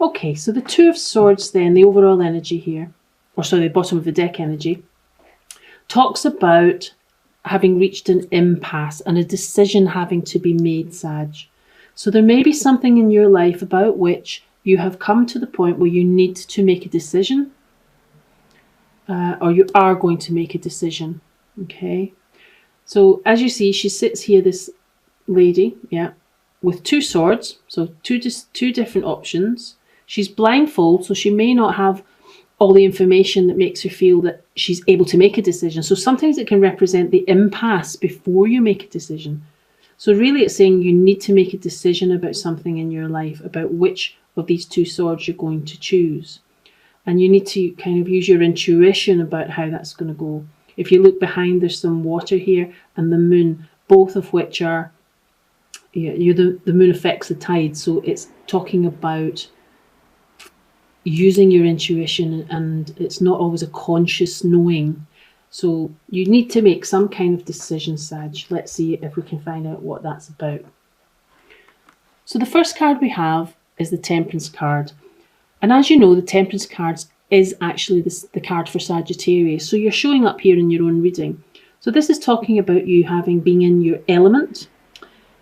Okay, so the Two of Swords then, the overall energy here, or sorry, the bottom of the deck energy, talks about having reached an impasse and a decision having to be made, Sag. So there may be something in your life about which you have come to the point where you need to make a decision, or you are going to make a decision. Okay, so as you see, she sits here, this lady, yeah, with two swords, so two different options. She's blindfolded, so she may not have all the information that makes her feel that she's able to make a decision. So sometimes it can represent the impasse before you make a decision. So really it's saying you need to make a decision about something in your life, about which of these two swords you're going to choose. And you need to kind of use your intuition about how that's going to go. If you look behind, there's some water here and the moon, both of which are, the moon affects the tide. So it's talking about using your intuition, and it's not always a conscious knowing. So you need to make some kind of decision, Sag. Let's see if we can find out what that's about. So the first card we have is the Temperance card. And as you know, the Temperance card is actually the card for Sagittarius. So you're showing up here in your own reading. So this is talking about you being in your element,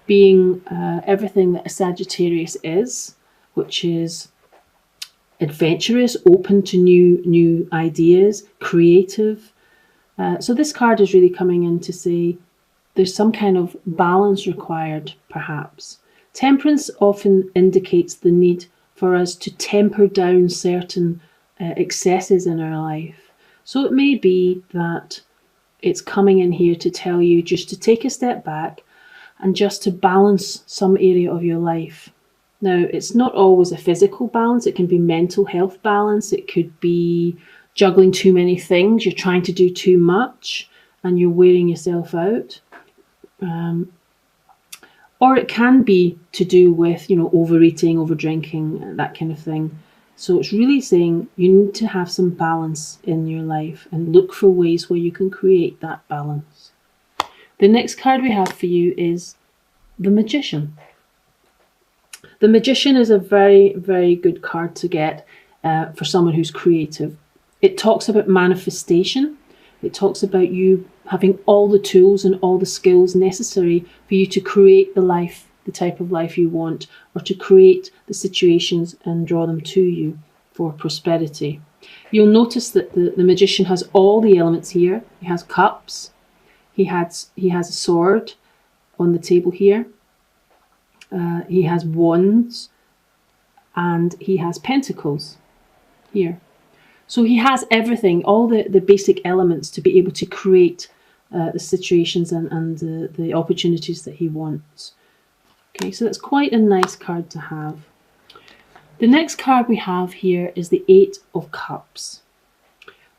being everything that a Sagittarius is, which is adventurous, open to new ideas, creative. So this card is really coming in to say there's some kind of balance required, perhaps. Temperance often indicates the need for us to temper down certain excesses in our life. So it may be that it's coming in here to tell you just to take a step back and just to balance some area of your life. Now, it's not always a physical balance. It can be mental health balance. It could be juggling too many things. You're trying to do too much and you're wearing yourself out. Or it can be to do with, overeating, overdrinking, that kind of thing. So it's really saying you need to have some balance in your life and look for ways where you can create that balance. The next card we have for you is the Magician. The Magician is a very, very good card to get for someone who's creative. It talks about manifestation. It talks about you having all the tools and all the skills necessary for you to create the type of life you want, or to create the situations and draw them to you for prosperity. You'll notice that the Magician has all the elements here. He has cups. He has a sword on the table here. He has wands, and he has pentacles here. So he has everything, all the basic elements to be able to create the situations and the opportunities that he wants. Okay, so that's quite a nice card to have. The next card we have here is the Eight of Cups.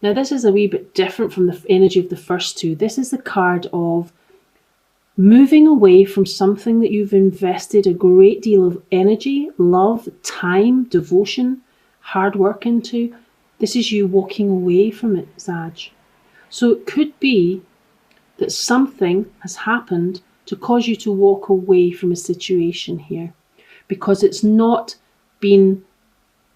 Now this is a wee bit different from the energy of the first two. This is the card of moving away from something that you've invested a great deal of energy, love, time, devotion, hard work into. This is you walking away from it, Sag. So it could be that something has happened to cause you to walk away from a situation here because it's not been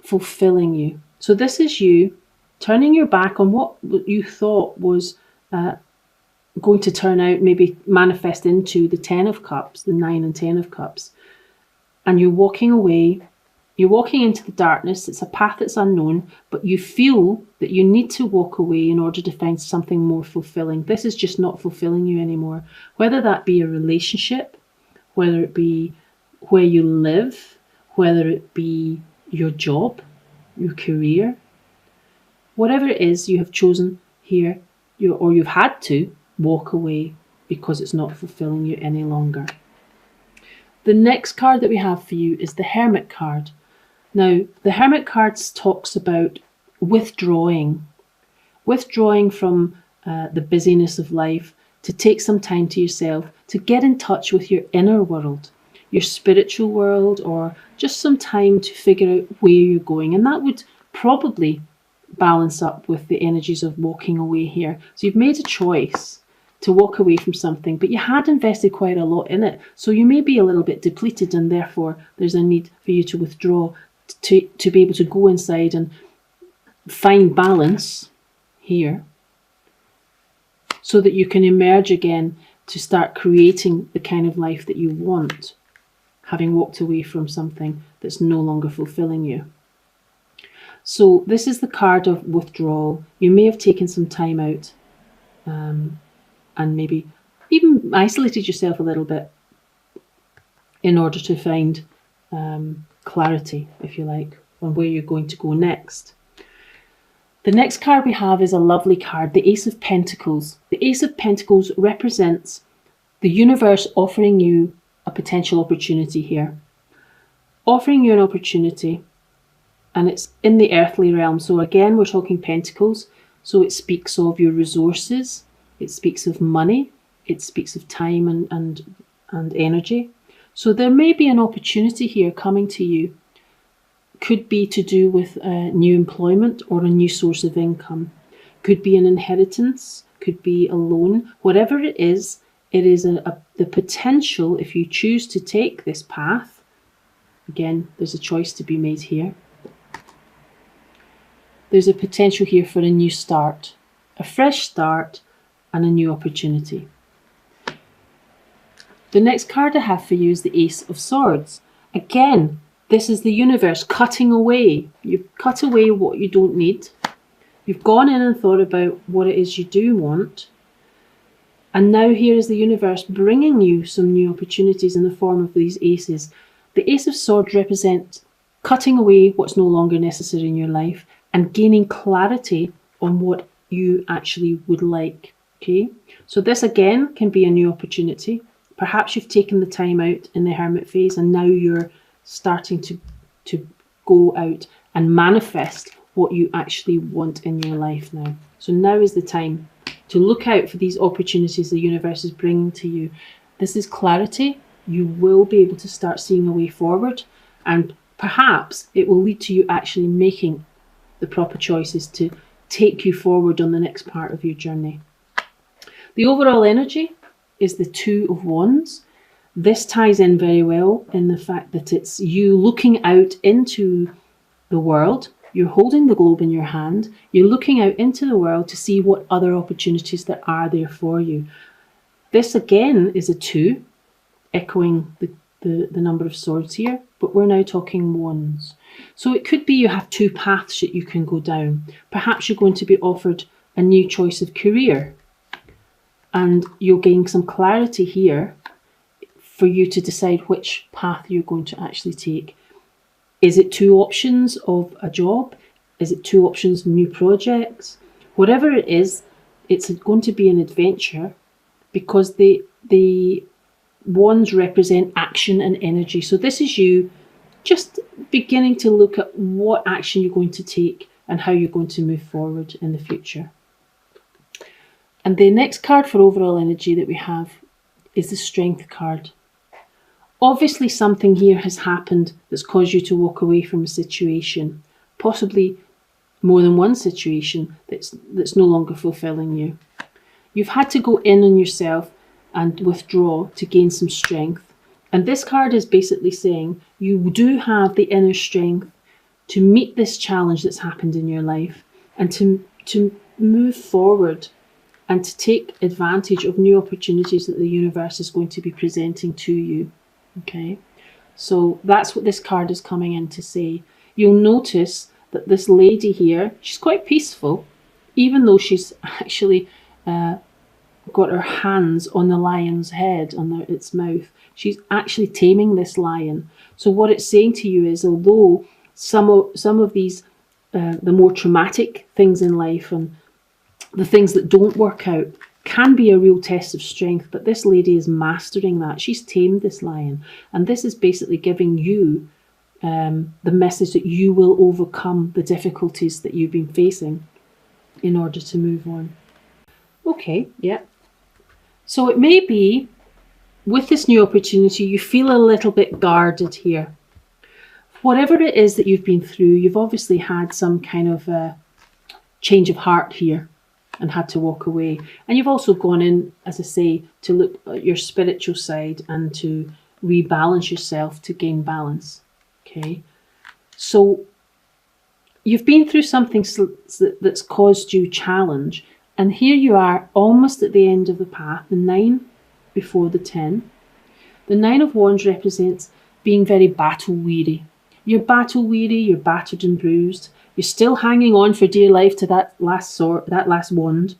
fulfilling you. So this is you turning your back on what you thought was going to turn out, maybe manifest into the 10 of Cups, the 9 and 10 of Cups. And you're walking away. You're walking into the darkness. It's a path that's unknown, but you feel that you need to walk away in order to find something more fulfilling. This is just not fulfilling you anymore. Whether that be a relationship, whether it be where you live, whether it be your job, your career, whatever it is you have chosen here, or you've had to walk away because it's not fulfilling you any longer. The next card that we have for you is the Hermit card. Now, the Hermit card talks about withdrawing from the busyness of life, to take some time to yourself, to get in touch with your inner world, your spiritual world, or just some time to figure out where you're going. And that would probably balance up with the energies of walking away here. So you've made a choice to walk away from something, but you had invested quite a lot in it. So you may be a little bit depleted, and therefore there's a need for you to withdraw to be able to go inside and find balance here, so that you can emerge again to start creating the kind of life that you want, having walked away from something that's no longer fulfilling you. So this is the card of withdrawal. You may have taken some time out and maybe even isolated yourself a little bit in order to find clarity, if you like, on where you're going to go next. The next card we have is a lovely card, the Ace of Pentacles. The Ace of Pentacles represents the universe offering you a potential opportunity here. Offering you an opportunity, and it's in the earthly realm. So again, we're talking pentacles. So it speaks of your resources. It speaks of money. It speaks of time and energy. So there may be an opportunity here coming to you. Could be to do with new employment or a new source of income. Could be an inheritance. Could be a loan. Whatever it is the potential, if you choose to take this path. Again, there's a choice to be made here. There's a potential here for a new start, a fresh start, and a new opportunity. The next card I have for you is the Ace of Swords. Again, this is the universe cutting away. You've cut away what you don't need. You've gone in and thought about what it is you do want. And now here is the universe bringing you some new opportunities in the form of these aces. The Ace of Swords represents cutting away what's no longer necessary in your life and gaining clarity on what you actually would like. Okay, so this again can be a new opportunity. Perhaps you've taken the time out in the hermit phase and now you're starting to go out and manifest what you actually want in your life now. So now is the time to look out for these opportunities the universe is bringing to you. This is clarity. You will be able to start seeing a way forward, and perhaps it will lead to you actually making the proper choices to take you forward on the next part of your journey. The overall energy is the Two of Wands. This ties in very well in the fact that it's you looking out into the world. You're holding the globe in your hand. You're looking out into the world to see what other opportunities there are there for you. This again is a 2, echoing the number of swords here, but we're now talking wands. So it could be you have 2 paths that you can go down. Perhaps you're going to be offered a new choice of career, and you'll gain some clarity here for you to decide which path you're going to actually take. Is it 2 options of a job? Is it 2 options of new projects? Whatever it is, it's going to be an adventure, because the wands represent action and energy. So this is you just beginning to look at what action you're going to take and how you're going to move forward in the future. And the next card for overall energy that we have is the Strength card. Obviously something here has happened that's caused you to walk away from a situation, possibly more than one situation that's no longer fulfilling you. You've had to go in on yourself and withdraw to gain some strength. And this card is basically saying you do have the inner strength to meet this challenge that's happened in your life, and to move forward and to take advantage of new opportunities that the universe is going to be presenting to you. Okay, so that's what this card is coming in to say. You'll notice that this lady here, she's quite peaceful, even though she's actually got her hands on the lion's head, on its mouth. She's actually taming this lion. So what it's saying to you is, although some of these, the more traumatic things in life and the things that don't work out can be a real test of strength, but this lady is mastering that. She's tamed this lion, and this is basically giving you the message that you will overcome the difficulties that you've been facing in order to move on. Okay, yeah. So it may be with this new opportunity you feel a little bit guarded here. Whatever it is that you've been through, you've obviously had some kind of change of heart here and had to walk away. And you've also gone in, as I say, to look at your spiritual side and to rebalance yourself to gain balance. Okay, So you've been through something that's caused you challenge, and here you are almost at the end of the path, the 9 before the 10. The 9 of Wands represents being very battle weary. You're battle weary, you're battered and bruised, you're still hanging on for dear life to that last wand.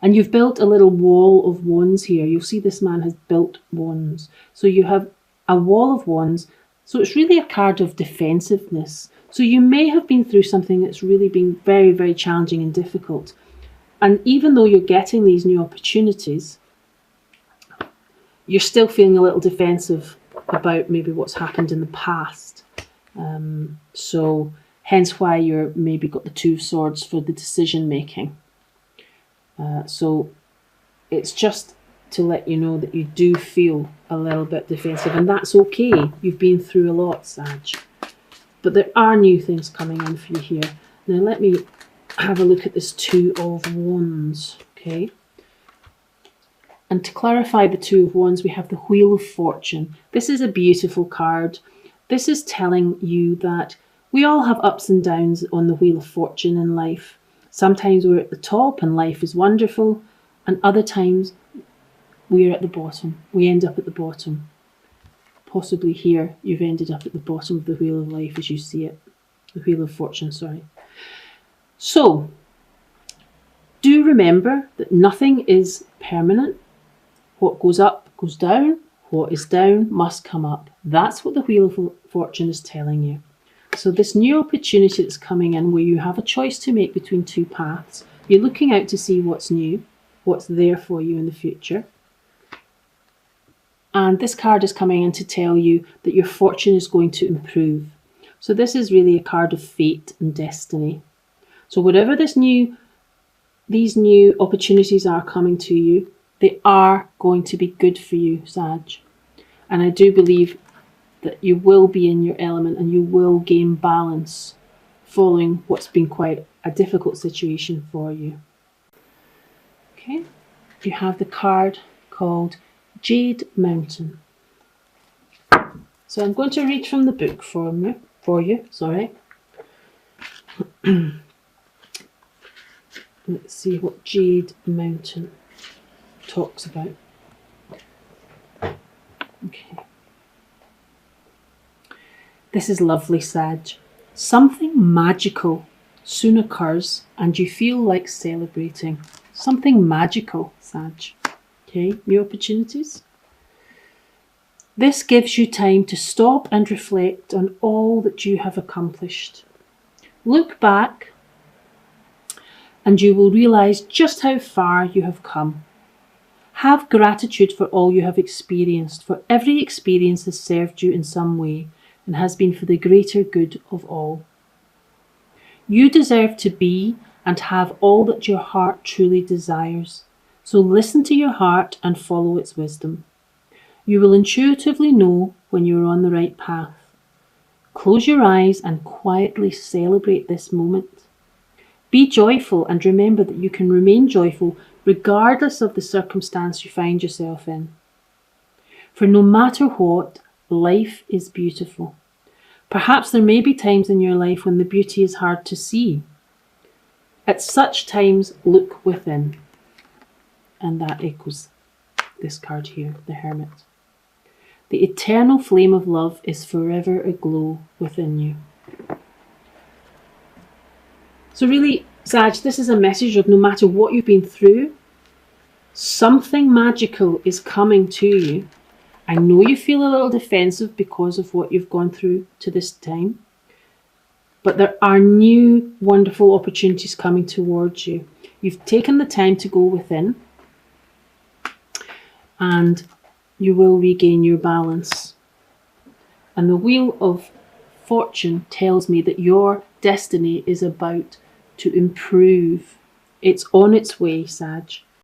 And you've built a little wall of wands here. You'll see this man has built wands. So you have a wall of wands. So it's really a card of defensiveness. So you may have been through something that's really been very, very challenging and difficult. And even though you're getting these new opportunities, you're still feeling a little defensive about maybe what's happened in the past. So hence why you're maybe got the 2 of Swords for the decision making. So it's just to let you know that you do feel a little bit defensive, and that's okay. You've been through a lot, Sag. But there are new things coming in for you here. Now let me have a look at this 2 of Wands, okay? And to clarify the 2 of Wands, we have the Wheel of Fortune. This is a beautiful card. This is telling you that we all have ups and downs on the Wheel of Fortune in life. Sometimes we're at the top and life is wonderful, and other times we're at the bottom. We end up at the bottom. Possibly here, you've ended up at the bottom of the Wheel of Life as you see it. The Wheel of Fortune, sorry. So, do remember that nothing is permanent. What goes up goes down. What is down must come up. That's what the Wheel of Fortune is telling you. So this new opportunity that's coming in, where you have a choice to make between 2 paths, you're looking out to see what's new, what's there for you in the future. And this card is coming in to tell you that your fortune is going to improve. So this is really a card of fate and destiny. So whatever these new opportunities are coming to you, they are going to be good for you, Sag. And I do believe that you will be in your element and you will gain balance following what's been quite a difficult situation for you. Okay, you have the card called Jade Mountain. So I'm going to read from the book for you. Sorry. Let's see what Jade Mountain talks about. Okay. This is lovely, Sag. Something magical soon occurs and you feel like celebrating. Something magical, Sag. Okay, new opportunities. This gives you time to stop and reflect on all that you have accomplished. Look back and you will realise just how far you have come. Have gratitude for all you have experienced, for every experience has served you in some way and has been for the greater good of all. You deserve to be and have all that your heart truly desires. So listen to your heart and follow its wisdom. You will intuitively know when you are on the right path. Close your eyes and quietly celebrate this moment. Be joyful and remember that you can remain joyful regardless of the circumstance you find yourself in. For no matter what, life is beautiful. Perhaps there may be times in your life when the beauty is hard to see. At such times, look within. And that echoes this card here, the Hermit. The eternal flame of love is forever aglow within you. So really, Sag, this is a message of no matter what you've been through, something magical is coming to you. I know you feel a little defensive because of what you've gone through to this time, but there are new wonderful opportunities coming towards you. You've taken the time to go within and you will regain your balance. And the Wheel of Fortune tells me that your destiny is about to improve. It's on its way, Sag.